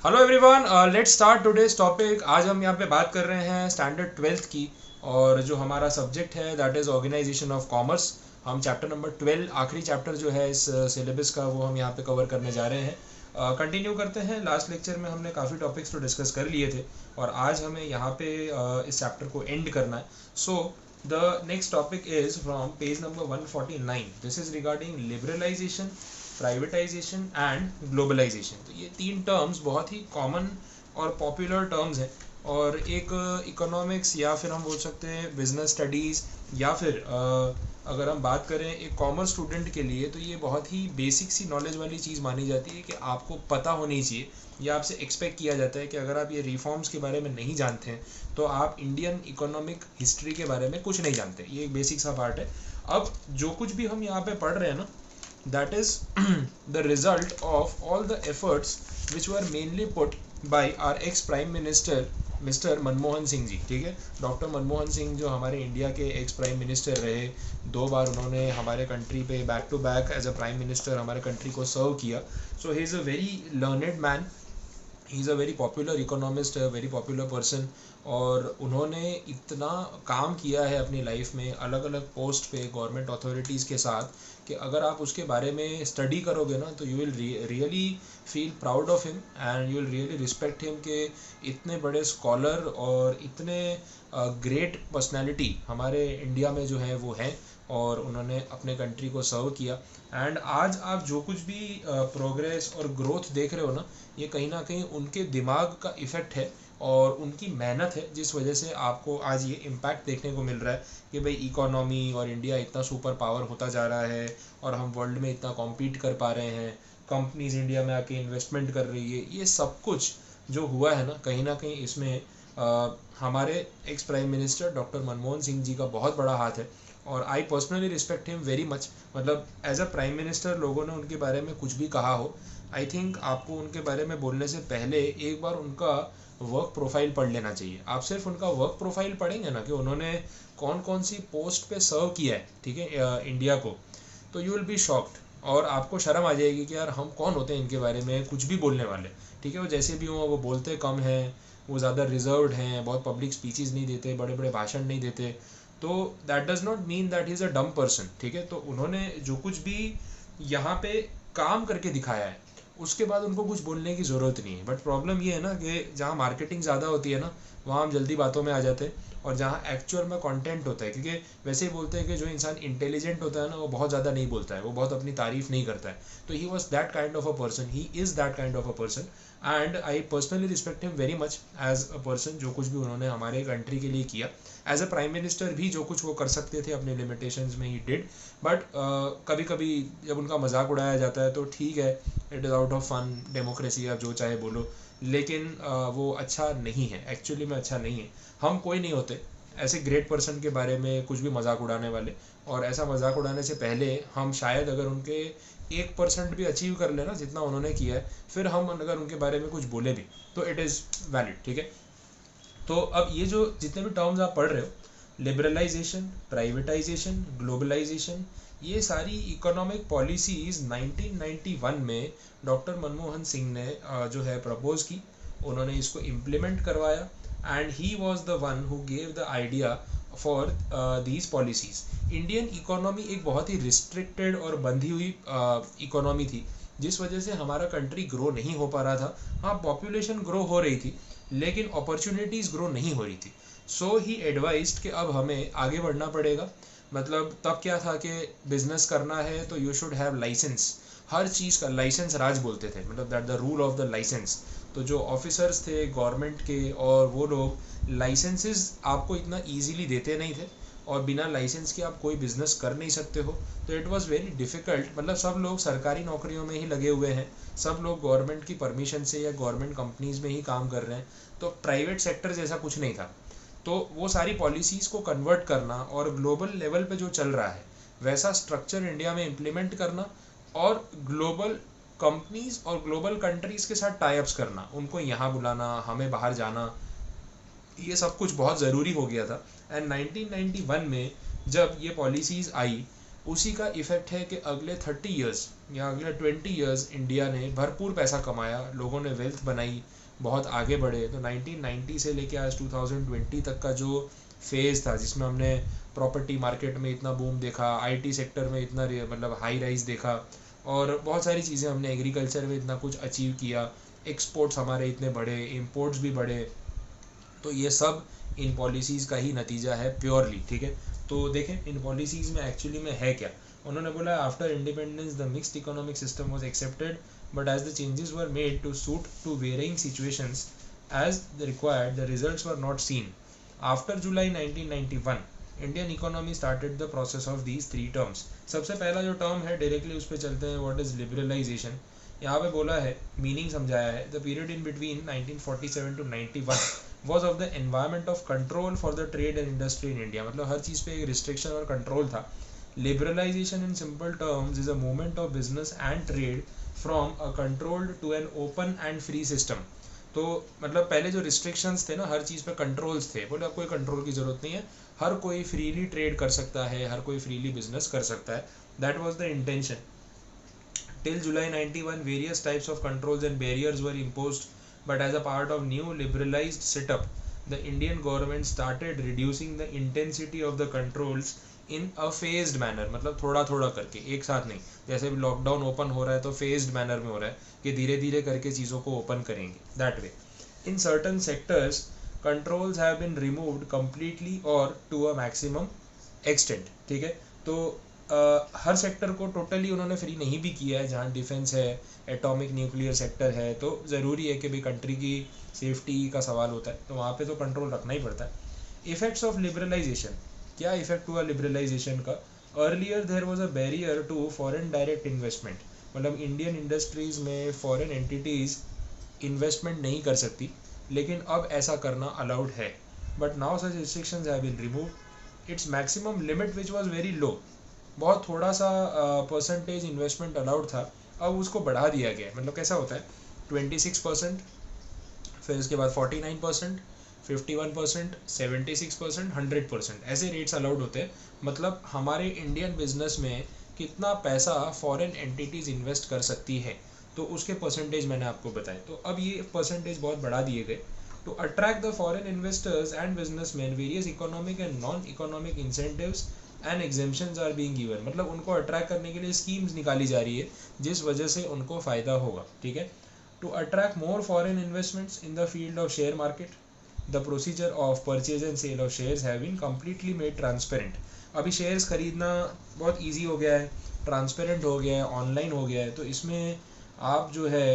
Hello everyone, let's start today's topic. आज हम यहाँ पे बात कर रहे हैं स्टैंडर्ड 12th की। और जो हमारा सब्जेक्ट है that is organisation of commerce. हम चैप्टर नंबर 12, आखिरी चैप्टर जो है इस सिलेबस का, वो हम यहाँ पे कवर करने जा रहे हैं। कंटिन्यू करते हैं। लास्ट लेक्चर में हमने काफ़ी टॉपिक्स तो डिस्कस कर लिए थे और आज हमें यहाँ पे इस चैप्टर को एंड करना है। So the next topic is from page number 149। This is regarding liberalisation, privatisation and globalisation. तो ये तीन टर्म्स बहुत ही कॉमन और पॉपुलर टर्म्स हैं। और एक इकोनॉमिक्स या फिर हम बोल सकते हैं बिजनेस स्टडीज़, या फिर अगर हम बात करें एक कॉमर्स स्टूडेंट के लिए, तो ये बहुत ही बेसिक सी नॉलेज वाली चीज़ मानी जाती है कि आपको पता होनी चाहिए, या आपसे एक्सपेक्ट किया जाता है कि अगर आप ये रिफॉर्म्स के बारे में नहीं जानते हैं तो आप इंडियन इकोनॉमिक हिस्ट्री के बारे में कुछ नहीं जानते। ये एक बेसिक सा पार्ट है। अब जो कुछ भी हम यहाँ पे पढ़ रहे हैं ना, that is the result of all the efforts which were mainly put by our ex prime minister Mr Manmohan Singh ji. ठीक है, डॉक्टर मनमोहन सिंह जो हमारे इंडिया के एक्स प्राइम मिनिस्टर रहे, 2 बार उन्होंने हमारे कंट्री पे back to back as a prime minister हमारे कंट्री को सर्व किया। So he is a very learned man, he is a very popular economist, very popular person. और उन्होंने इतना काम किया है अपनी लाइफ में अलग अलग पोस्ट पे गवर्नमेंट अथॉरिटीज़ के साथ, कि अगर आप उसके बारे में स्टडी करोगे ना तो you will really feel proud of him and you will really respect him, कि इतने बड़े स्कॉलर और इतने ग्रेट पर्सनैलिटी हमारे इंडिया में जो है वो हैं, और उन्होंने अपने कंट्री को सर्व किया। एंड आज आप जो कुछ भी प्रोग्रेस और ग्रोथ देख रहे हो ना, ये कहीं ना कहीं उनके दिमाग का इफ़ेक्ट है और उनकी मेहनत है, जिस वजह से आपको आज ये इम्पैक्ट देखने को मिल रहा है कि भाई इकोनॉमी और इंडिया इतना सुपर पावर होता जा रहा है और हम वर्ल्ड में इतना कॉम्पीट कर पा रहे हैं, कंपनीज इंडिया में आके इन्वेस्टमेंट कर रही है। ये सब कुछ जो हुआ है ना कहीं इसमें हमारे ex prime minister doctor Manmohan Singh ji का बहुत बड़ा हाथ है। और I personally respect him very much. मतलब एज अ प्राइम मिनिस्टर लोगों ने उनके बारे में कुछ भी कहा हो, आई थिंक आपको उनके बारे में बोलने से पहले एक बार उनका वर्क प्रोफाइल पढ़ लेना चाहिए। आप सिर्फ उनका वर्क प्रोफाइल पढ़ेंगे ना कि उन्होंने कौन कौन सी पोस्ट पे सर्व किया है, ठीक है, इंडिया को, तो यू विल बी शॉक्ड। और आपको शर्म आ जाएगी कि यार हम कौन होते हैं इनके बारे में कुछ भी बोलने वाले। ठीक है, वो जैसे भी हों, वो बोलते कम हैं, वो ज़्यादा रिजर्व्ड हैं, बहुत पब्लिक स्पीचेस नहीं देते, बड़े बड़े भाषण नहीं देते। तो that does not mean that is a डम पर्सन। ठीक है, तो उन्होंने जो कुछ भी यहाँ पे काम करके दिखाया है उसके बाद उनको कुछ बोलने की ज़रूरत नहीं है। बट प्रॉब्लम ये है ना कि जहाँ मार्केटिंग ज़्यादा होती है ना, वहाँ हम जल्दी बातों में आ जाते हैं, और जहाँ एक्चुअल में कंटेंट होता है, क्योंकि वैसे ही बोलते हैं कि जो इंसान इंटेलिजेंट होता है ना वो बहुत ज़्यादा नहीं बोलता है, वो बहुत अपनी तारीफ नहीं करता है। तो he was that kind of a person, he is that kind of a person. And I personally respect him very much as a person. जो कुछ भी उन्होंने हमारे कंट्री के लिए किया एज अ प्राइम मिनिस्टर, भी जो कुछ वो कर सकते थे अपने लिमिटेशंस में ही डिड। बट कभी कभी जब उनका मजाक उड़ाया जाता है तो ठीक है, it is out of fun, democracy, आप जो चाहे बोलो। लेकिन वो अच्छा नहीं है, एक्चुअली में अच्छा नहीं है। हम कोई नहीं होते ऐसे ग्रेट पर्सन के बारे में कुछ भी मजाक उड़ाने वाले। और ऐसा मजाक उड़ाने से पहले हम शायद अगर उनके 1% भी अचीव कर लेना जितना उन्होंने किया है, फिर हम अगर उनके बारे में कुछ बोले भी तो इट इज़ वैलिड। ठीक है, तो अब ये जो जितने भी टर्म्स आप पढ़ रहे हो, लिबरलाइजेशन, प्राइवेटाइजेशन, ग्लोबलाइजेशन, ये सारी इकोनॉमिक पॉलिसीज़ 1991 में डॉक्टर मनमोहन सिंह ने जो है प्रपोज की, उन्होंने इसको इम्प्लीमेंट करवाया। And he was the one who gave the idea for these policies. Indian economy एक बहुत ही रिस्ट्रिक्टेड और बंधी हुई इकोनॉमी थी, जिस वजह से हमारा कंट्री ग्रो नहीं हो पा रहा था। हाँ, पॉपुलेशन ग्रो हो रही थी लेकिन अपॉर्चुनिटीज़ ग्रो नहीं हो रही थी। सो ही एडवाइज्ड कि अब हमें आगे बढ़ना पड़ेगा। मतलब तब क्या था कि बिजनेस करना है तो यू शुड हैव लाइसेंस, हर चीज़ का लाइसेंस राज बोलते थे, मतलब that the rule of the licence. तो जो ऑफिसर्स थे गवर्नमेंट के और वो लोग लाइसेंसेस आपको इतना ईजीली देते नहीं थे, और बिना लाइसेंस के आप कोई बिजनेस कर नहीं सकते हो। तो इट वाज वेरी डिफ़िकल्ट। मतलब सब लोग सरकारी नौकरियों में ही लगे हुए हैं, सब लोग गवर्नमेंट की परमिशन से या गवर्नमेंट कंपनीज में ही काम कर रहे हैं, तो प्राइवेट सेक्टर जैसा कुछ नहीं था। तो वो सारी पॉलिसीज़ को कन्वर्ट करना और ग्लोबल लेवल पे जो चल रहा है वैसा स्ट्रक्चर इंडिया में इम्प्लीमेंट करना, और ग्लोबल कंपनीज और ग्लोबल कंट्रीज़ के साथ टाई अप्स करना, उनको यहाँ बुलाना, हमें बाहर जाना, ये सब कुछ बहुत ज़रूरी हो गया था। एंड 1991 में जब ये पॉलिसीज़ आई उसी का इफ़ेक्ट है कि अगले 30 इयर्स या अगले 20 इयर्स इंडिया ने भरपूर पैसा कमाया, लोगों ने वेल्थ बनाई, बहुत आगे बढ़े। तो 1990 से लेके आज 2020 तक का जो फेज़ था जिसमें हमने प्रॉपर्टी मार्केट में इतना बूम देखा, आईटी सेक्टर में इतना मतलब हाई राइज देखा, और बहुत सारी चीज़ें हमने एग्रीकल्चर में इतना कुछ अचीव किया, एक्सपोर्ट्स हमारे इतने बढ़े, इम्पोर्ट्स भी बढ़े। तो ये सब इन पॉलिसीज़ का ही नतीजा है प्योरली, ठीक है। तो देखें इन पॉलिसीज़ में एक्चुअली में है क्या। उन्होंने बोला after independence the mixed economic system was accepted, but as the changes were made to suit to varying situations as required, the results were not seen. After July 1991 Indian economy started the process of these three terms. सबसे पहला जो term है directly उस पर चलते हैं, what is liberalisation. यहाँ पे बोला है, मीनिंग समझाया है, the period in between 1947 to 91 was of the environment of control for the trade and industry in India. मतलब हर चीज़ पे एक रिस्ट्रिक्शन और कंट्रोल था। Liberalisation in simple terms is a movement of business and trade from a controlled to an open and free system. तो मतलब पहले जो रिस्ट्रिक्शंस थे ना, हर चीज़ पे कंट्रोल्स थे, बोले अब कोई कंट्रोल की ज़रूरत नहीं है, हर कोई फ्रीली ट्रेड कर सकता है, हर कोई फ्रीली बिजनेस कर सकता है। That was the intention. Till July 91, various types of controls and barriers were imposed, but as a part of new liberalized setup, the Indian government started reducing the intensity of the controls in a phased manner। मतलब थोड़ा थोड़ा करके, एक साथ नहीं। जैसे lockdown open हो रहा है तो फेज्ड मैनर में हो रहा है कि धीरे धीरे करके चीज़ों को ओपन करेंगे, that way. In certain sectors controls have been removed completely और टू अ मैक्सिमम एक्सटेंट, ठीक है। तो हर सेक्टर को टोटली उन्होंने फ्री नहीं भी किया है। जहाँ डिफेंस है, एटॉमिक न्यूक्लियर सेक्टर है, तो ज़रूरी है कि भाई कंट्री की सेफ्टी का सवाल होता है, तो वहाँ पे तो कंट्रोल रखना ही पड़ता है। इफेक्ट्स ऑफ लिबरलाइजेशन, क्या इफेक्ट हुआ लिबरलाइजेशन का। Earlier there was a barrier to foreign direct investment. मतलब इंडियन इंडस्ट्रीज़ में फॉरेन एंटिटीज़ इन्वेस्टमेंट नहीं कर सकती, लेकिन अब ऐसा करना अलाउड है। But now such restrictions have been removed. Its maximum limit which was very low, बहुत थोड़ा सा परसेंटेज इन्वेस्टमेंट अलाउड था, अब उसको बढ़ा दिया गया है। मतलब कैसा होता है, 26%, फिर उसके बाद 49%, 51%, 76%, 100%, ऐसे रेट्स अलाउड होते हैं। मतलब हमारे इंडियन बिजनेस में कितना पैसा फॉरेन एंटिटीज़ इन्वेस्ट कर सकती है, तो उसके परसेंटेज मैंने आपको बताए। तो अब ये परसेंटेज बहुत बढ़ा दिए गए। To attract the foreign investors and businessmen, various economic and non economic incentives and exemptions are being given. मतलब उनको अट्रैक्ट करने के लिए स्कीम्स निकाली जा रही है जिस वजह से उनको फ़ायदा होगा, ठीक है। To attract more foreign investments in the field of share market, the procedure of purchase and sale of shares have been completely made transparent. अभी शेयर्स खरीदना बहुत ईजी हो गया है, ट्रांसपेरेंट हो गया है, ऑनलाइन हो गया है। तो इसमें आप जो है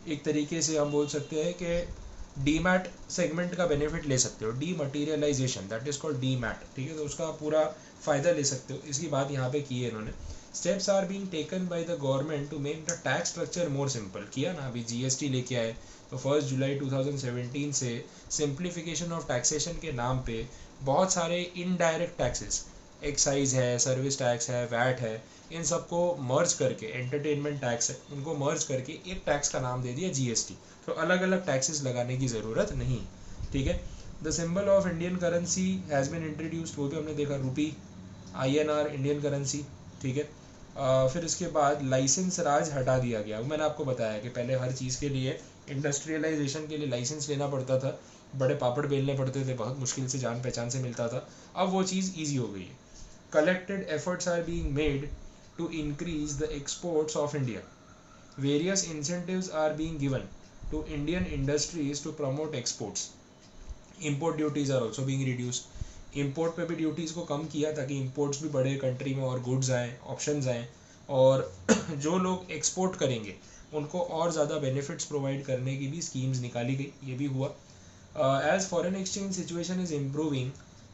एक तरीके से हम बोल सकते हैं कि डीमैट सेगमेंट का बेनिफिट ले सकते हो, डीमटीरियलाइजेशन, दैट इज कॉल्ड डीमैट, ठीक है। तो उसका पूरा फ़ायदा ले सकते हो, इसकी बात यहाँ पे की है इन्होंने। Steps are being taken by the government to make the tax structure more simple. किया ना, अभी जीएसटी लेके आए, तो 1 जुलाई 2017 से सिंप्लीफिकेशन ऑफ टैक्सेशन के नाम पे बहुत सारे इनडायरेक्ट टैक्सेस, एक्साइज है, सर्विस टैक्स है, वैट है, इन सबको मर्ज करके, एंटरटेनमेंट टैक्स है, उनको मर्ज करके एक टैक्स का नाम दे दिया जीएसटी। तो अलग अलग टैक्सेस लगाने की ज़रूरत नहीं, ठीक है। The symbol of Indian currency has been introduced, वो भी हमने देखा, रुपी, आईएनआर इंडियन करेंसी, ठीक है। फिर इसके बाद लाइसेंस राज हटा दिया गया। वो मैंने आपको बताया कि पहले हर चीज़ के लिए, इंडस्ट्रियलाइजेशन के लिए लाइसेंस लेना पड़ता था, बड़े पापड़ बेलने पड़ते थे, बहुत मुश्किल से जान पहचान से मिलता था। अब वो चीज़ ईजी हो गई है। Collected efforts are being made to increase the exports of India. Various incentives are being given to Indian industries to promote exports. Import duties are also being reduced. Import पे भी ड्यूटीज़ को कम किया ताकि imports भी बढ़े country में और goods आएँ, ऑप्शंस आएँ, और जो लोग एक्सपोर्ट करेंगे उनको और ज़्यादा बेनिफिट्स प्रोवाइड करने की भी स्कीम्स निकाली गई, ये भी हुआ। As foreign exchange situation is improving,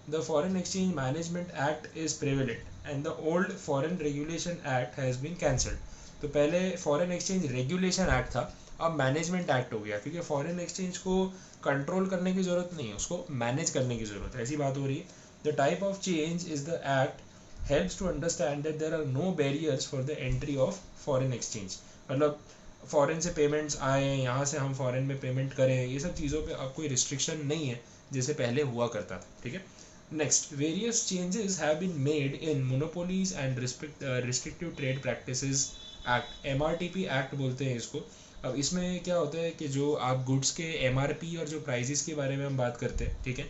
the Foreign Exchange Management Act is prevalent and the old Foreign Regulation Act has been cancelled। तो पहले फॉरेन एक्सचेंज रेगुलेशन एक्ट था, अब मैनेजमेंट एक्ट हो गया, क्योंकि फॉरेन एक्सचेंज को कंट्रोल करने की ज़रूरत नहीं है, उसको मैनेज करने की ज़रूरत है, ऐसी बात हो रही है। The type of change is the act helps to understand that there are no barriers for the entry of foreign exchange. मतलब फॉरेन से पेमेंट्स आए, यहाँ से हम फॉरेन में पेमेंट करें, ये सब चीज़ों पे अब कोई रिस्ट्रिक्शन नहीं है जैसे पहले हुआ करता था, ठीक है। Next, various changes have been made in monopolies and restrictive trade practices act, MRTP act बोलते हैं इसको। अब इसमें क्या होता है कि जो आप गुड्स के MRP और जो प्राइजेस के बारे में हम बात करते हैं, ठीक है,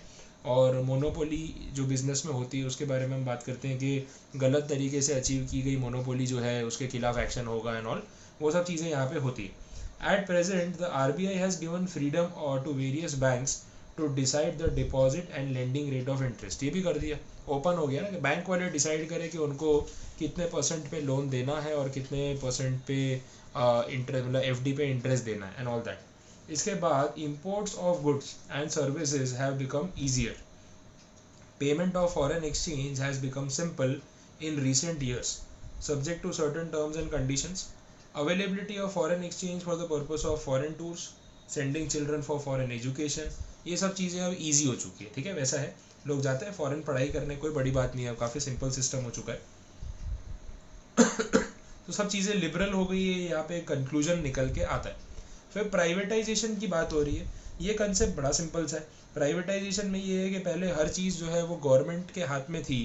और मोनोपोली जो बिजनेस में होती है उसके बारे में हम बात करते हैं कि गलत तरीके से अचीव की गई मोनोपोली जो है उसके खिलाफ एक्शन होगा एंड ऑल, वो सब चीज़ें यहाँ पे होती है। At present the RBI has given freedom और to various banks to decide the deposit and lending rate of interest, ये भी कर दिया, ओपन हो गया ना कि बैंक वाले डिसाइड करें कि उनको कितने परसेंट पे लोन देना है और कितने परसेंट पे इंटरेस्ट मतलब FD पे इंटरेस्ट देना है एंड ऑल दैट। इसके बाद imports of goods and services have become easier. Payment of foreign exchange has become simple in recent years, subject to certain terms and conditions. Availability of foreign exchange for the purpose of foreign tours, sending children for foreign education, ये सब चीज़ें अब easy हो चुकी है, ठीक है, वैसा है, लोग जाते हैं फॉरेन पढ़ाई करने, कोई बड़ी बात नहीं है, काफ़ी सिंपल सिस्टम हो चुका है। तो सब चीज़ें लिबरल हो गई है, यहाँ पे कंक्लूजन निकल के आता है। फिर प्राइवेटाइजेशन की बात हो रही है, ये कंसेप्ट बड़ा सिंपल सा है। प्राइवेटाइजेशन में ये है कि पहले हर चीज़ जो है वो गवर्नमेंट के हाथ में थी,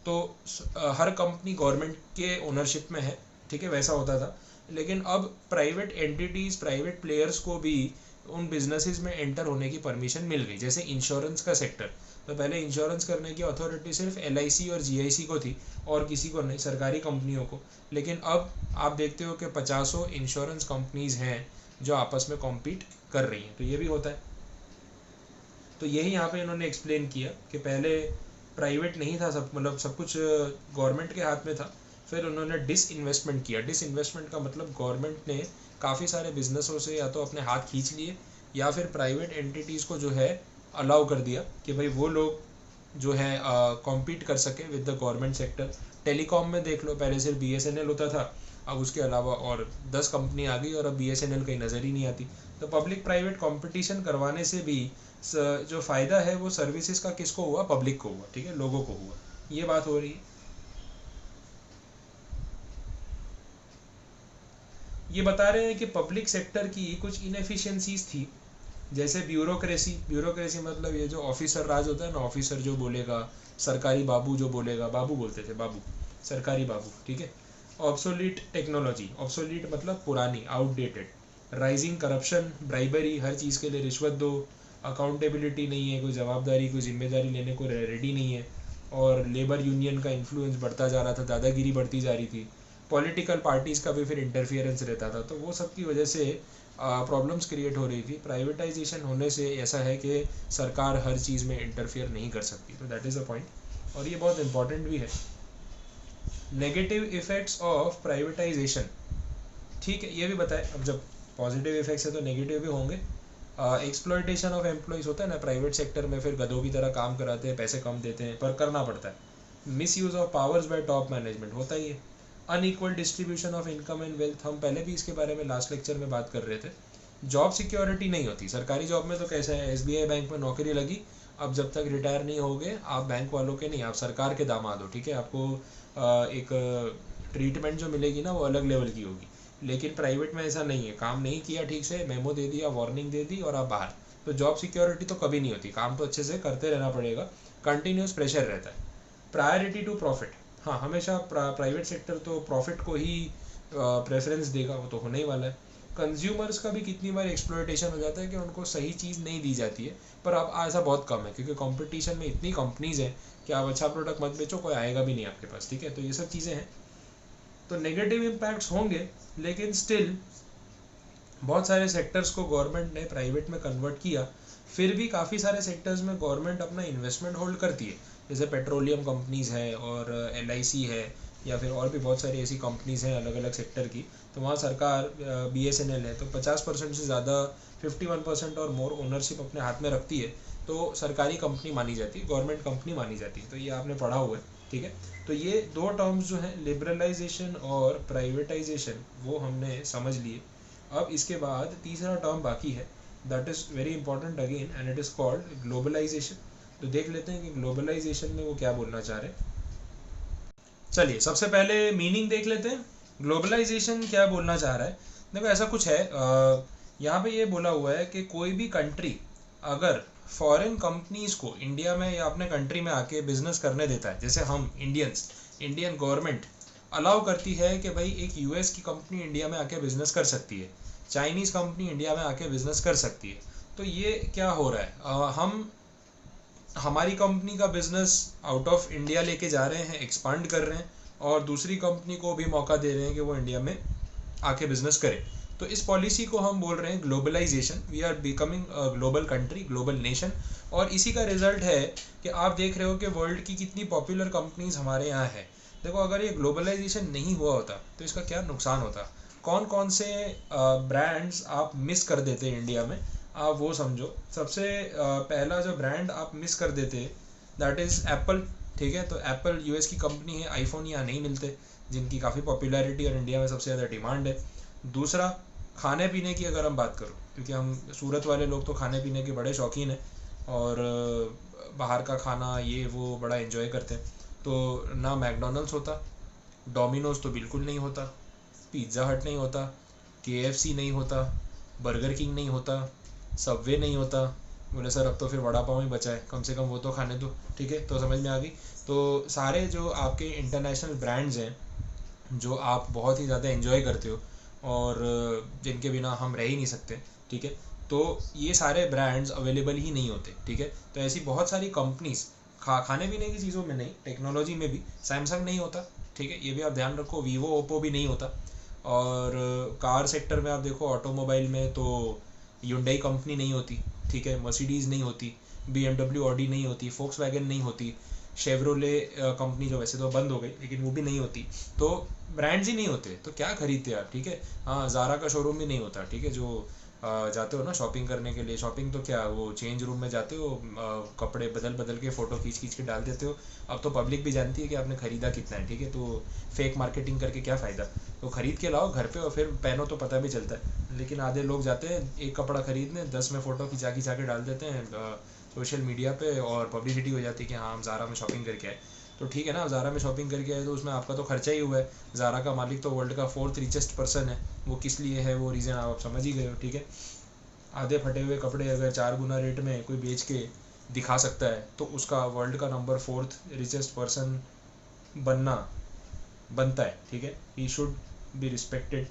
तो हर कंपनी गवर्नमेंट के ओनरशिप में है, ठीक है, वैसा होता था। लेकिन अब प्राइवेट एंटिटीज़, प्राइवेट प्लेयर्स को भी उन बिजनेसेस में एंटर होने की परमिशन मिल गई। जैसे इंश्योरेंस का सेक्टर, तो पहले इंश्योरेंस करने की अथॉरिटी सिर्फ LIC और GIC को थी और किसी को नहीं, सरकारी कंपनियों को। लेकिन अब आप देखते हो कि 50 इंश्योरेंस कंपनीज हैं जो आपस में कॉम्पीट कर रही हैं, तो ये भी होता है। तो यही यहाँ पे इन्होंने एक्सप्लेन किया कि पहले प्राइवेट नहीं था, सब मतलब सब कुछ गवर्नमेंट के हाथ में था, फिर उन्होंने डिसइन्वेस्टमेंट किया। डिसइन्वेस्टमेंट का मतलब गवर्नमेंट ने काफ़ी सारे बिजनेसों से या तो अपने हाथ खींच लिए या फिर प्राइवेट एंटिटीज़ को जो है अलाउ कर दिया कि भाई वो लोग जो है कॉम्पीट कर सके with the government sector. Telecom में देख लो, पहले सिर्फ BSNL होता था, अब उसके अलावा और 10 कंपनी आ गई और अब BSNL कहीं नज़र ही नहीं आती। तो पब्लिक प्राइवेट कंपटीशन करवाने से भी जो फ़ायदा है वो सर्विसेज का किसको हुआ, पब्लिक को हुआ, ठीक है, लोगों को हुआ, ये बात हो रही है। ये बता रहे हैं कि पब्लिक सेक्टर की कुछ इनएफिशिएंसीज थी, जैसे ब्यूरोक्रेसी। ब्यूरोक्रेसी मतलब ये जो ऑफिसर राज होता है ना, ऑफिसर जो बोलेगा, सरकारी बाबू जो बोलेगा, बाबू बोलते थे, बाबू, सरकारी बाबू, ठीक है। ऑब्सोलीट टेक्नोलॉजी, ऑब्सोलीट मतलब पुरानी, आउटडेटेड। राइजिंग करप्शन, ब्राइबरी, हर चीज़ के लिए रिश्वत दो। अकाउंटेबिलिटी नहीं है, कोई जवाबदारी, कोई जिम्मेदारी लेने को रेडी नहीं है। और लेबर यूनियन का इन्फ्लुएंस बढ़ता जा रहा था, दादागिरी बढ़ती जा रही थी। पॉलिटिकल पार्टीज़ का भी फिर इंटरफियरेंस रहता था, तो वो सब की वजह से प्रॉब्लम्स क्रिएट हो रही थी। प्राइवेटाइजेशन होने से ऐसा है कि सरकार हर चीज़ में इंटरफियर नहीं कर सकती, तो दैट इज़ अ पॉइंट, और ये बहुत इंपॉर्टेंट भी है। नेगेटिव इफेक्ट्स ऑफ प्राइवेटाइजेशन, ठीक है, ये भी बताए। अब जब पॉजिटिव इफेक्ट्स है तो नेगेटिव भी होंगे। एक्सप्लॉयटेशन ऑफ एम्प्लॉयज़ होता है ना प्राइवेट सेक्टर में, फिर गधों की तरह काम कराते हैं, पैसे कम देते हैं पर करना पड़ता है। Miss use of powers bye top management होता ही है। Unequal distribution of income and wealth, हम पहले भी इसके बारे में लास्ट लेक्चर में बात कर रहे थे। जॉब सिक्योरिटी नहीं होती सरकारी जॉब में, तो कैसा है, SBI बैंक में नौकरी लगी, अब जब तक रिटायर नहीं होगे आप बैंक वालों के नहीं, आप सरकार के दामाद हो, ठीक है, आपको एक ट्रीटमेंट जो मिलेगी ना वो अलग लेवल की होगी। लेकिन प्राइवेट में ऐसा नहीं है, काम नहीं किया ठीक से, मेमो दे दिया, वार्निंग दे दी और आप बाहर। तो जॉब सिक्योरिटी तो कभी नहीं होती, काम तो अच्छे से करते रहना पड़ेगा, कंटिन्यूस प्रेशर रहता है। प्रायोरिटी टू प्रॉफिट, हाँ, हमेशा प्राइवेट सेक्टर तो प्रॉफिट को ही प्रेफरेंस देगा, वो तो होने ही वाला है। कंज्यूमर्स का भी कितनी बार एक्सप्लॉयटेशन हो जाता है कि उनको सही चीज़ नहीं दी जाती है, पर अब ऐसा बहुत कम है क्योंकि कंपटीशन में इतनी कंपनीज हैं कि आप अच्छा प्रोडक्ट मत बेचो, कोई आएगा भी नहीं आपके पास, ठीक है। तो ये सब चीज़ें हैं, तो नेगेटिव इम्पैक्ट्स होंगे, लेकिन स्टिल बहुत सारे सेक्टर्स को गवर्नमेंट ने प्राइवेट में कन्वर्ट किया। फिर भी काफ़ी सारे सेक्टर्स में गवर्नमेंट अपना इन्वेस्टमेंट होल्ड करती है, जैसे पेट्रोलियम कंपनीज है और LIC है, या फिर और भी बहुत सारी ऐसी कंपनीज हैं अलग अलग सेक्टर की। तो वहाँ सरकार BSNL है, तो 50% से ज़्यादा, 51% और मोर ओनरशिप अपने हाथ में रखती है, तो सरकारी कंपनी मानी जाती है, गवर्नमेंट कंपनी मानी जाती है। तो ये आपने पढ़ा हुआ है, ठीक है। तो ये दो टर्म्स जो हैं, लिबरलाइजेशन और प्राइवेटाइजेशन, वो हमने समझ लिए। अब इसके बाद तीसरा टर्म बाकी है, that is very important again, and it is called globalisation. तो देख लेते हैं कि ग्लोबलाइजेशन में वो क्या बोलना चाह रहे हैं। चलिए सबसे पहले मीनिंग देख लेते हैं, ग्लोबलाइजेशन क्या बोलना चाह रहा है। देखो ऐसा कुछ है, यहाँ पे ये बोला हुआ है कि कोई भी कंट्री अगर फॉरेन कंपनीज को इंडिया में या अपने कंट्री में आके बिजनेस करने देता है, जैसे हम इंडियन गवर्नमेंट अलाउ करती है कि भाई एक यूएस की कंपनी इंडिया में आके बिजनेस कर सकती है, चाइनीज़ कंपनी इंडिया में आके बिजनेस कर सकती है, तो ये क्या हो रहा है, हम हमारी कंपनी का बिजनेस आउट ऑफ इंडिया लेके जा रहे हैं, एक्सपांड कर रहे हैं, और दूसरी कंपनी को भी मौका दे रहे हैं कि वो इंडिया में आके बिजनेस करे। तो इस पॉलिसी को हम बोल रहे हैं globalisation. We are becoming a global country, global nation. और इसी का रिजल्ट है कि आप देख रहे हो कि वर्ल्ड की कितनी पॉपुलर कंपनीज हमारे यहाँ है। देखो, अगर ये ग्लोबलाइजेशन नहीं हुआ होता तो इसका क्या नुकसान होता, कौन कौन से ब्रांड्स आप मिस कर देते इंडिया में, आप वो समझो। सबसे पहला जो ब्रांड आप मिस कर देते दैट इज़ एप्पल। ठीक है, तो एप्पल यूएस की कंपनी है, आईफोन यहाँ नहीं मिलते जिनकी काफ़ी पॉपुलैरिटी और इंडिया में सबसे ज़्यादा डिमांड है। दूसरा, खाने पीने की अगर हम बात करो, क्योंकि हम सूरत वाले लोग तो खाने पीने के बड़े शौकीन हैं और बाहर का खाना ये वो बड़ा एंजॉय करते हैं। तो ना मैकडोनल्ड्स होता, डोमिनोज तो बिल्कुल नहीं होता, पिज़्ज़ा हट नहीं होता, केएफसी नहीं होता, बर्गर किंग नहीं होता, सबवे नहीं होता। बोले सर अब तो फिर वड़ा पाव ही बचा है, कम से कम वो तो खाने दो। ठीक है, तो समझ में आ गई। तो सारे जो आपके इंटरनेशनल ब्रांड्स हैं जो आप बहुत ही ज़्यादा एंजॉय करते हो और जिनके बिना हम रह ही नहीं सकते, ठीक है, तो ये सारे ब्रांड्स अवेलेबल ही नहीं होते। ठीक है, तो ऐसी बहुत सारी कंपनीज खाने पीने की चीज़ों में नहीं, टेक्नोलॉजी में भी सैमसंग नहीं होता। ठीक है, ये भी आप ध्यान रखो, वीवो ओप्पो भी नहीं होता। और कार सेक्टर में आप देखो, ऑटोमोबाइल में तो Hyundai कंपनी नहीं होती। ठीक है, मर्सिडीज़ नहीं होती, BMW ऑडी नहीं होती, फोक्सवैगन नहीं होती, शेवरोले कंपनी जो वैसे तो बंद हो गई लेकिन वो भी नहीं होती। तो ब्रांड्स ही नहीं होते तो क्या खरीदते आप। ठीक है, हाँ, ज़ारा का शोरूम भी नहीं होता। ठीक है, जो जाते हो ना शॉपिंग करने के लिए, शॉपिंग तो क्या वो चेंज रूम में जाते हो, कपड़े बदल बदल के फ़ोटो खींच खींच के डाल देते हो। अब तो पब्लिक भी जानती है कि आपने ख़रीदा कितना है। ठीक है, तो फेक मार्केटिंग करके क्या फ़ायदा, तो ख़रीद के लाओ घर पे और फिर पहनो तो पता भी चलता है। लेकिन आधे लोग जाते हैं एक कपड़ा ख़रीदने, 10 में फ़ोटो खिंचा खिंचा के डाल देते हैं सोशल मीडिया पे, और पब्लिसिटी हो जाती है कि हाँ हम ज़ारा में शॉपिंग करके आए। तो ठीक है ना, ज़ारा में शॉपिंग करके आए तो उसमें आपका तो खर्चा ही हुआ है। ज़ारा का मालिक तो वर्ल्ड का 4th रिचेस्ट पर्सन है, वो किस लिए है वो रीज़न आप समझ ही गए हो। ठीक है, आधे फटे हुए कपड़े अगर 4 गुना रेट में कोई बेच के दिखा सकता है तो उसका वर्ल्ड का नंबर 4th रिचेस्ट पर्सन बनता है। ठीक है, ही शुड बी रिस्पेक्टेड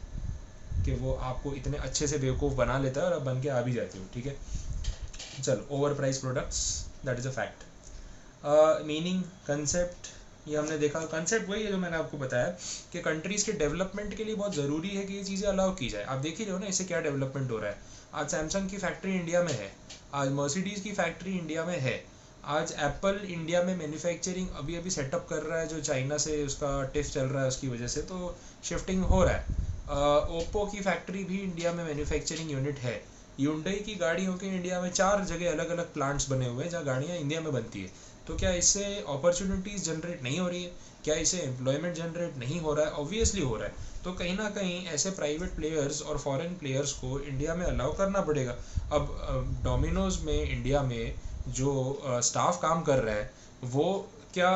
कि वो आपको इतने अच्छे से बेवकूफ़ बना लेता है और आप बन के आ भी जाते हो। ठीक है, चलो, over price products, that is a fact. Meaning, concept, ये हमने देखा। कंसेप्ट वही है जो मैंने आपको बताया कि कंट्रीज़ के डेवलपमेंट के लिए बहुत ज़रूरी है कि ये चीज़ें अलाउ की जाए। आप देख ही रहे हो ना इससे क्या डेवलपमेंट हो रहा है। आज सैमसंग की फैक्ट्री इंडिया में है, आज मर्सिडीज़ की फैक्ट्री इंडिया में है, आज एप्पल इंडिया में मैन्युफैक्चरिंग अभी अभी सेटअप कर रहा है, जो चाइना से उसका टिफ चल रहा है उसकी वजह से, तो शिफ्टिंग हो रहा है। ओप्पो की फैक्ट्री भी इंडिया में मैन्युफैक्चरिंग यूनिट है। Hyundai की गाड़ियों के इंडिया में 4 जगह अलग अलग प्लांट्स बने हुए हैं जहाँ गाड़ियाँ इंडिया में बनती है। तो क्या इससे अपॉर्चुनिटीज़ जनरेट नहीं हो रही है, क्या इससे एम्प्लॉयमेंट जनरेट नहीं हो रहा है? ऑब्वियसली हो रहा है। तो कहीं ना कहीं ऐसे प्राइवेट प्लेयर्स और फॉरेन प्लेयर्स को इंडिया में अलाउ करना पड़ेगा। अब डोमिनोज में इंडिया में जो स्टाफ काम कर रहा है वो क्या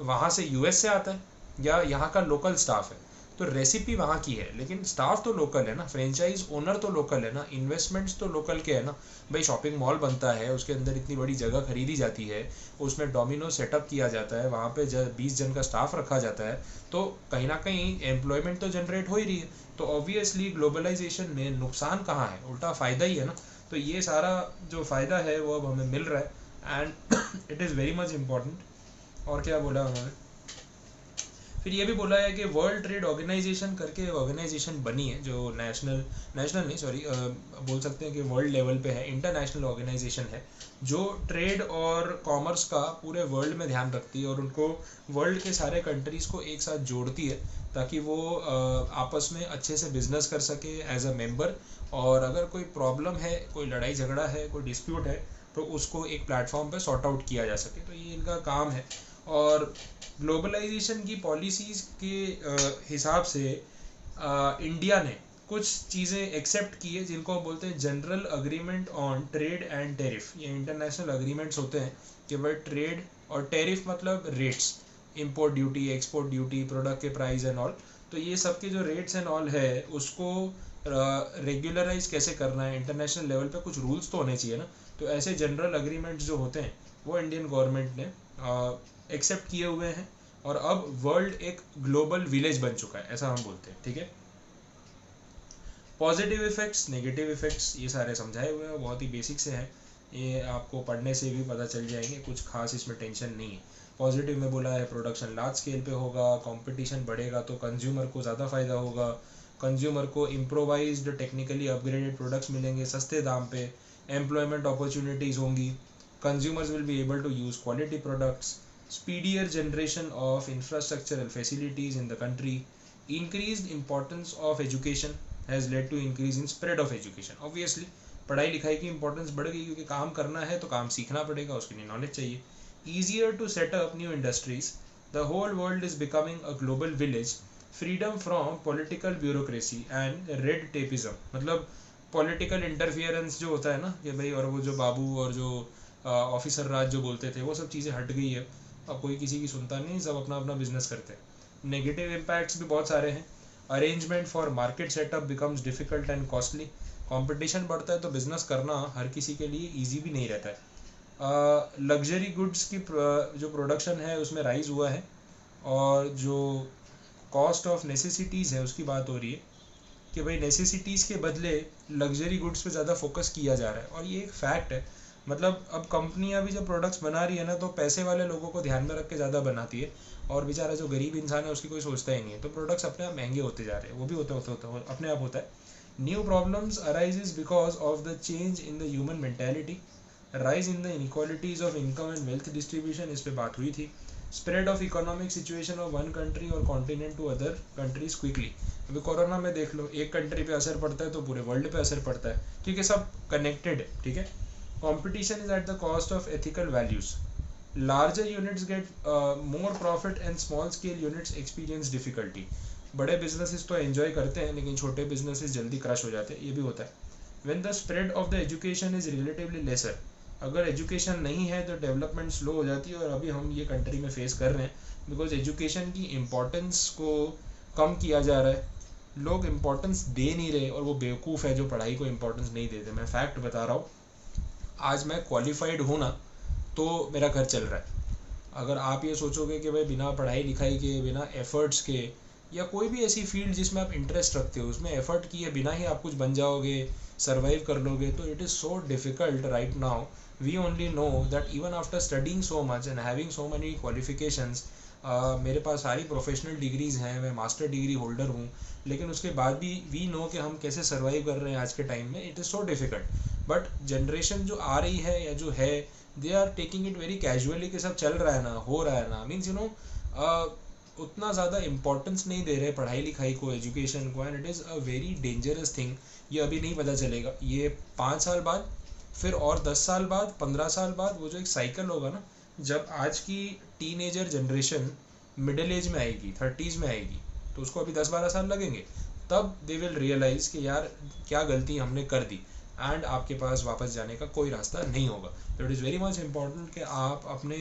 वहाँ से यूएस से आता है या यहाँ का लोकल स्टाफ है? तो रेसिपी वहाँ की है लेकिन स्टाफ तो लोकल है ना, फ्रेंचाइज ओनर तो लोकल है ना, इन्वेस्टमेंट्स तो लोकल के है ना। भाई शॉपिंग मॉल बनता है, उसके अंदर इतनी बड़ी जगह खरीदी जाती है, उसमें डोमिनो सेटअप किया जाता है, वहाँ पे 20 जन का स्टाफ रखा जाता है, तो कहीं ना कहीं एम्प्लॉयमेंट तो जनरेट हो ही रही है। तो ऑब्वियसली ग्लोबलाइजेशन में नुकसान कहाँ है, उल्टा फ़ायदा ही है ना। तो ये सारा जो फ़ायदा है वो अब हमें मिल रहा है and it is very much important. और क्या बोला उन्होंने, फिर ये भी बोला है कि वर्ल्ड ट्रेड ऑर्गेनाइजेशन करके ऑर्गेनाइजेशन बनी है जो नेशनल नहीं सॉरी बोल सकते हैं कि वर्ल्ड लेवल पे है, इंटरनेशनल ऑर्गेनाइजेशन है जो ट्रेड और कॉमर्स का पूरे वर्ल्ड में ध्यान रखती है और उनको वर्ल्ड के सारे कंट्रीज़ को एक साथ जोड़ती है ताकि वो आपस में अच्छे से बिजनेस कर सके एज अ मेंबर। और अगर कोई प्रॉब्लम है, कोई लड़ाई झगड़ा है, कोई डिस्प्यूट है, तो उसको एक प्लेटफॉर्म पे सॉर्ट आउट किया जा सके। तो ये इनका काम है। और ग्लोबलाइजेशन की पॉलिसीज़ के हिसाब से इंडिया ने कुछ चीज़ें एक्सेप्ट की है जिनको बोलते हैं general agreement on trade and tariff. ये इंटरनेशनल अग्रीमेंट्स होते हैं कि भाई ट्रेड और टेरिफ मतलब rates, import duty, export duty, product के प्राइस एंड ऑल। तो ये सब के जो रेट्स एंड ऑल है उसको रेगुलराइज कैसे करना है इंटरनेशनल लेवल पे, कुछ रूल्स तो होने चाहिए ना। तो ऐसे जनरल अग्रीमेंट जो होते हैं वो इंडियन गवर्नमेंट ने एक्सेप्ट किए हुए हैं, और अब वर्ल्ड एक ग्लोबल विलेज बन चुका है, ऐसा हम बोलते हैं, ठीक है। पॉजिटिव इफेक्ट्स, नेगेटिव इफेक्ट्स, ये सारे समझाए हुए हैं, बहुत ही बेसिक से हैं, ये आपको पढ़ने से भी पता चल जाएंगे, कुछ खास इसमें टेंशन नहीं है। पॉजिटिव में बोला है प्रोडक्शन लार्ज स्केल पे होगा, कंपटीशन बढ़ेगा तो कंज्यूमर को ज़्यादा फायदा होगा, कंज्यूमर को इम्प्रोवाइज्ड टेक्निकली अपग्रेडेड प्रोडक्ट्स मिलेंगे सस्ते दाम पे, एम्प्लॉयमेंट अपॉर्चुनिटीज़ होंगी, consumers will be able to use quality products, speedier generation of infrastructural facilities in the country, increased importance of education has led to increase in spread of education. Obviously पढ़ाई लिखाई की importance बढ़ गई, क्योंकि काम करना है तो काम सीखना पड़ेगा, उसके लिए नॉलेज चाहिए। easier to set up new industries, the whole world is becoming a global village, freedom from political bureaucracy and red tapeism, मतलब पॉलिटिकल इंटरफियरेंस जो होता है ना कि भाई, और वो जो बाबू और जो ऑफिसर राज जो बोलते थे, वो सब चीज़ें हट गई है, अब कोई किसी की सुनता नहीं, सब अपना अपना बिजनेस करते हैं। नेगेटिव इम्पैक्ट्स भी बहुत सारे हैं। Arrangement for market setup becomes difficult and costly, competition बढ़ता है तो बिजनेस करना हर किसी के लिए ईजी भी नहीं रहता है। लग्जरी गुड्स की जो प्रोडक्शन है उसमें राइज हुआ है, और जो कॉस्ट ऑफ नेसेसिटीज़ है उसकी बात हो रही है कि भाई नेसेसिटीज़ के बदले लग्जरी गुड्स पे ज़्यादा फोकस किया जा रहा है, और ये एक फैक्ट है। मतलब अब कंपनियां भी जब प्रोडक्ट्स बना रही है ना, तो पैसे वाले लोगों को ध्यान में रख के ज़्यादा बनाती है, और बेचारा जो गरीब इंसान है उसकी कोई सोचता ही नहीं है, तो प्रोडक्ट्स अपने आप महंगे होते जा रहे हैं, वो भी होता अपने आप होता है। New problems arises because of the change in the human mentality, rise in the inequalities of income and wealth distribution, इस पर बात हुई थी। Spread of economic situation of one country और continent to other countries quickly, अभी corona में देख लो, एक कंट्री पे असर पड़ता है तो पूरे वर्ल्ड पे असर पड़ता है, क्योंकि सब कनेक्टेड है, ठीक है। Competition is at the cost of ethical values. Larger units get more profit and small scale units experience difficulty. बड़े businesses तो enjoy करते हैं, लेकिन छोटे businesses जल्दी crash हो जाते हैं, ये भी होता है। When the spread of the education is relatively lesser, अगर education नहीं है तो development slow हो जाती है, और अभी हम ये country में face कर रहे हैं, because education की importance को कम किया जा रहा है, लोग importance दे नहीं रहे, और वो बेवकूफ़ है जो पढ़ाई को importance नहीं देते। मैं fact बता रहा हूँ, आज मैं क्वालिफाइड हूँ ना तो मेरा घर चल रहा है। अगर आप ये सोचोगे कि भाई बिना पढ़ाई लिखाई के, बिना एफर्ट्स के, या कोई भी ऐसी फील्ड जिसमें आप इंटरेस्ट रखते हो उसमें एफर्ट किए बिना ही आप कुछ बन जाओगे, सर्वाइव कर लोगे, तो it is so difficult right now. We only know that even after studying so much and having so many qualifications, मेरे पास सारी प्रोफेशनल डिग्रीज़ हैं, मैं मास्टर डिग्री होल्डर हूँ, लेकिन उसके बाद भी वी नो कि हम कैसे सर्वाइव कर रहे हैं आज के टाइम में। It is so difficult, but generation जो आ रही है या जो है, they are taking it very casually कि सब चल रहा है ना, हो रहा है ना, मीन्स यू नो उतना ज़्यादा इंपॉर्टेंस नहीं दे रहे पढ़ाई लिखाई को, एजुकेशन को, and it is a very dangerous thing. ये अभी नहीं पता चलेगा, ये 5 साल बाद, फिर और 10 साल बाद, 15 साल बाद, वो जो एक साइकिल होगा ना, जब आज की टीनेजर जनरेशन मिडिल एज में आएगी, 30s में आएगी, तो उसको अभी 10-12 साल लगेंगे, तब दे विल रियलाइज़ कि यार क्या गलती हमने कर दी, एंड आपके पास वापस जाने का कोई रास्ता नहीं होगा। तो it is very much important कि आप अपने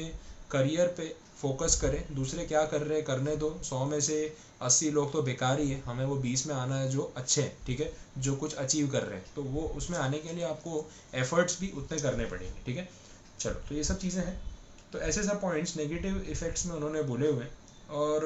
करियर पे फोकस करें, दूसरे क्या कर रहे हैं करने दो। 100 में से 80 लोग तो बेकार ही है, हमें वो 20 में आना है जो अच्छे हैं, ठीक है, जो कुछ अचीव कर रहे हैं, तो वो उसमें आने के लिए आपको एफर्ट्स भी उतने करने पड़ेंगे, ठीक है। चलो, तो ये सब चीज़ें हैं, तो ऐसे सब पॉइंट्स नेगेटिव इफेक्ट्स में उन्होंने बोले हुए हैं। और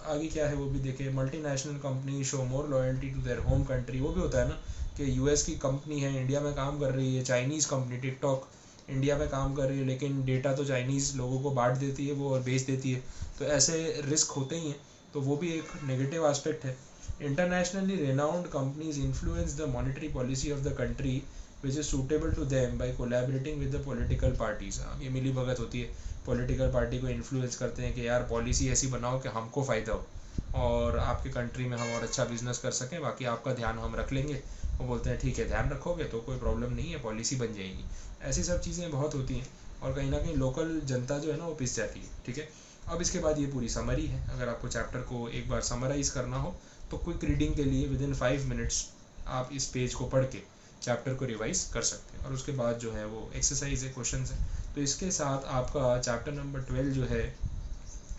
आगे क्या है वो भी देखे। Multinational company show more loyalty to their home country, वो भी होता है ना कि यूएस की कंपनी है, इंडिया में काम कर रही है, चाइनीज़ कंपनी टिकटॉक इंडिया में काम कर रही है, लेकिन डेटा तो चाइनीज़ लोगों को बांट देती है वो और बेच देती है, तो ऐसे रिस्क होते ही हैं, तो वो भी एक नेगेटिव एस्पेक्ट है। Internationally renowned companies influence the monetary policy of the country which is suitable to them by collaborating with the political parties. ये मिली भगत होती है, पॉलिटिकल पार्टी को इन्फ्लुएंस करते हैं कि यार पॉलिसी ऐसी बनाओ कि हमको फ़ायदा हो और आपके कंट्री में हम और अच्छा बिजनेस कर सकें, बाकी आपका ध्यान हम रख लेंगे। वो बोलते हैं ठीक है, ध्यान रखोगे तो कोई प्रॉब्लम नहीं है, पॉलिसी बन जाएगी। ऐसी सब चीज़ें बहुत होती हैं, और कहीं ना कहीं लोकल जनता जो है ना वो पिस जाती है, ठीक है। अब इसके बाद ये पूरी समरी है, अगर आपको चैप्टर को एक बार समराइज़ करना हो तो क्विक रीडिंग के लिए विदिन 5 मिनट्स आप इस पेज को पढ़ के चैप्टर को रिवाइज कर सकते हैं, और उसके बाद जो है वो एक्सरसाइज है, क्वेश्चन है। तो इसके साथ आपका चैप्टर नंबर 12 जो है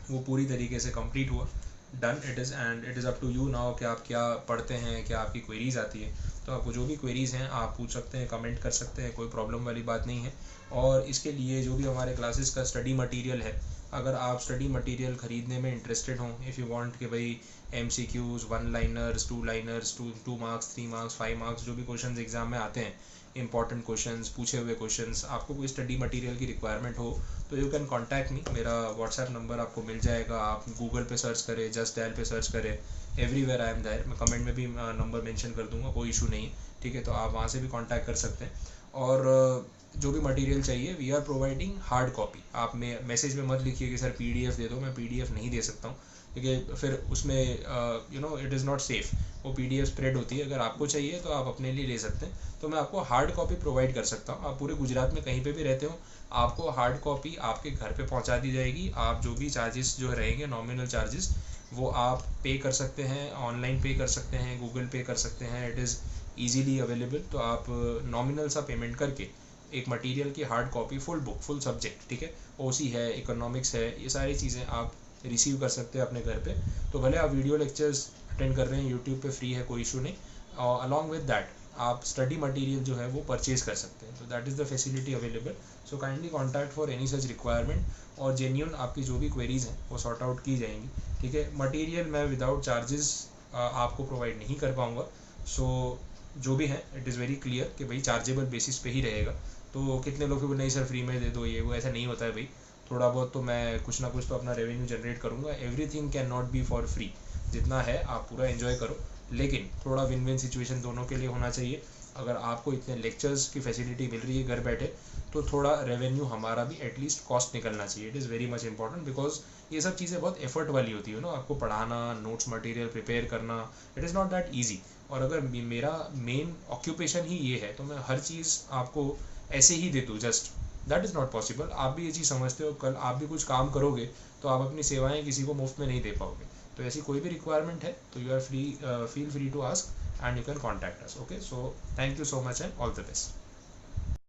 वो पूरी तरीके से कंप्लीट हुआ। Done it is, and it is up to you now कि आप क्या पढ़ते हैं, क्या आपकी क्वेरीज आती है। तो आपको जो भी क्वेरीज हैं आप पूछ सकते हैं, कमेंट कर सकते हैं, कोई प्रॉब्लम वाली बात नहीं है। और इसके लिए जो भी हमारे क्लासेस का स्टडी मटेरियल है, अगर आप स्टडी मटेरियल ख़रीदने में इंटरेस्टेड हों, इफ़ यू वांट कि भाई MCQs, 1 liners, 2 liners, 2 marks, 3 marks, 5 marks, जो भी क्वेश्चंस एग्जाम में आते हैं, इंपॉर्टेंट क्वेश्चंस, पूछे हुए क्वेश्चंस, आपको कोई स्टडी मटेरियल की रिक्वायरमेंट हो तो यू कैन कॉन्टैक्ट मी। मेरा व्हाट्सएप नंबर आपको मिल जाएगा, आप गूगल पे सर्च करें, जस्ट डायल पे सर्च करें, एवरीवेयर आई एम देयर। मैं कमेंट में भी नंबर मेंशन कर दूंगा, कोई इशू नहीं है, ठीक है। तो आप वहाँ से भी कांटेक्ट कर सकते हैं। और जो भी मटेरियल चाहिए we are providing hard copy. आप मैसेज में मत लिखिए कि सर PDF दे दो, मैं PDF नहीं दे सकता हूँ, क्योंकि फिर उसमें इट इज़ नॉट सेफ़, वो PDF स्प्रेड होती है। अगर आपको चाहिए तो आप अपने लिए ले सकते हैं, तो मैं आपको हार्ड कॉपी प्रोवाइड कर सकता हूँ। आप पूरे गुजरात में कहीं पे भी रहते हो, आपको हार्ड कॉपी आपके घर पे पहुँचा दी जाएगी। आप जो भी चार्जेस जो रहेंगे, नॉमिनल चार्जेस, वो आप पे कर सकते हैं, ऑनलाइन पे कर सकते हैं, गूगल पे कर सकते हैं, इट इज़ ईजीली अवेलेबल। तो आप नॉमिनल सा पेमेंट करके एक मटेरियल की hard copy, full book, full subject, ठीक है, OC है, इकोनॉमिक्स है, ये सारी चीज़ें आप रिसीव कर सकते हैं अपने घर पे। तो भले आप वीडियो लेक्चर्स अटेंड कर रहे हैं, यूट्यूब पे फ्री है, कोई इशू नहीं। अलॉन्ग विद दैट आप स्टडी मटेरियल जो है वो परचेज कर सकते हैं। तो that is the facility available. So kindly contact for any such requirement, और जेन्यून आपकी जो भी क्वेरीज हैं वो सॉर्ट आउट की जाएंगी, ठीक है। मटेरियल मैं विदाउट चार्जेस आपको प्रोवाइड नहीं कर पाऊँगा। सो जो भी है इट इज़ वेरी क्लियर कि भाई चार्जेबल बेसिस पे ही रहेगा। तो कितने लोग भी नहीं सर फ्री में दे दो, ये वो, ऐसा नहीं होता है भाई। थोड़ा बहुत तो मैं कुछ ना कुछ तो अपना रेवेन्यू जनरेट करूँगा। Everything can not be for free. जितना है आप पूरा एंजॉय करो, लेकिन थोड़ा विन विन सिचुएशन दोनों के लिए होना चाहिए। अगर आपको इतने लेक्चर्स की फैसिलिटी मिल रही है घर बैठे, तो थोड़ा रेवेन्यू हमारा भी एटलीस्ट कॉस्ट निकलना चाहिए। It is very much important, because ये सब चीज़ें बहुत एफर्ट वाली होती है ना, आपको पढ़ाना, नोट्स मटेरियल प्रिपेयर करना, it is not that easy. और अगर मेरा मेन ऑक्यूपेशन ही ये है तो मैं हर चीज़ आपको ऐसे ही दे दूँ just, that is not possible. आप भी ये चीज़ समझते हो, कल आप भी कुछ काम करोगे तो आप अपनी सेवाएं किसी को मुफ्त में नहीं दे पाओगे। तो ऐसी कोई भी रिक्वायरमेंट है तो you are free, feel free to ask and you can contact us. Okay, so thank you so much and all the best.